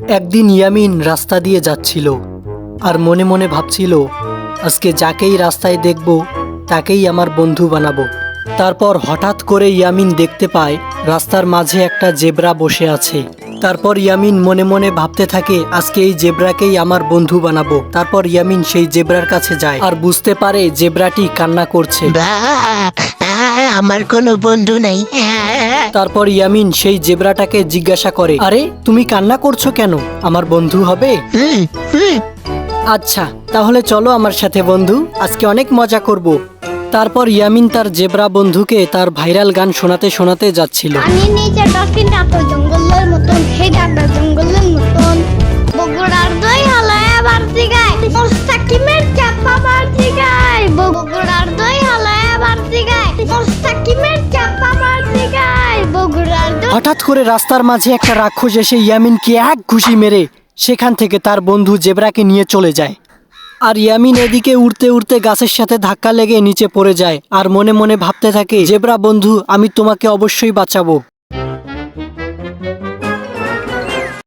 একদিন ইয়ামিন রাস্তা দিয়ে যাচ্ছিল আর মনে মনে ভাবছিল, আজকে যাকেই রাস্তায় দেখব তাকেই আমার বন্ধু বানাবো। তারপর হঠাৎ করে ইয়ামিন দেখতে পায় রাস্তার মাঝে একটা জেব্রা বসে আছে। তারপর ইয়ামিন মনে মনে ভাবতে থাকে, আজকে এই জেব্রাকেই আমার বন্ধু বানাবো। তারপর ইয়ামিন সেই জেব্রার কাছে যায় আর বুঝতে পারে জেব্রাটি কান্না করছে। আমার কোনো বন্ধু নেই। তারপর ইয়ামিন সেই জেব্রাটাকে জিজ্ঞাসা করে, আরে তুমি কান্না করছো কেন? আমার বন্ধু হবে? আচ্ছা তাহলে চলো আমার সাথে বন্ধু, আজকে অনেক মজা করব। তারপর ইয়ামিন তার জেব্রা বন্ধুকে তার ভাইরাল গান শোনাতে শোনাতে যাচ্ছিল। আমি নিচে ডলফিনটা তো জঙ্গলের মতন, হেডাটা জঙ্গলের মতন, বগুড়ার দই হালায় বাড়তি গায়, মোস্তাকিমের চাপা বাড়তি গায়, বগুড়ার দই হালায় বাড়তি গায়, মোস্তাকিমের চাপা বাড়তি গায়, বগুড়ার দই। হঠাৎ করে রাস্তার মাঝে একটা রাক্ষস এসে ইয়ামিনকে এক ঘুষি মেরে সেখান থেকে তার বন্ধু জেব্রাকে নিয়ে চলে যায়। আর ইয়ামিন এদিকে উড়তে উড়তে গাছের সাথে ধাক্কা লেগে নিচে পড়ে যায় আর মনে মনে ভাবতে থাকে, জেব্রা বন্ধু আমি তোমাকে অবশ্যই বাঁচাবো।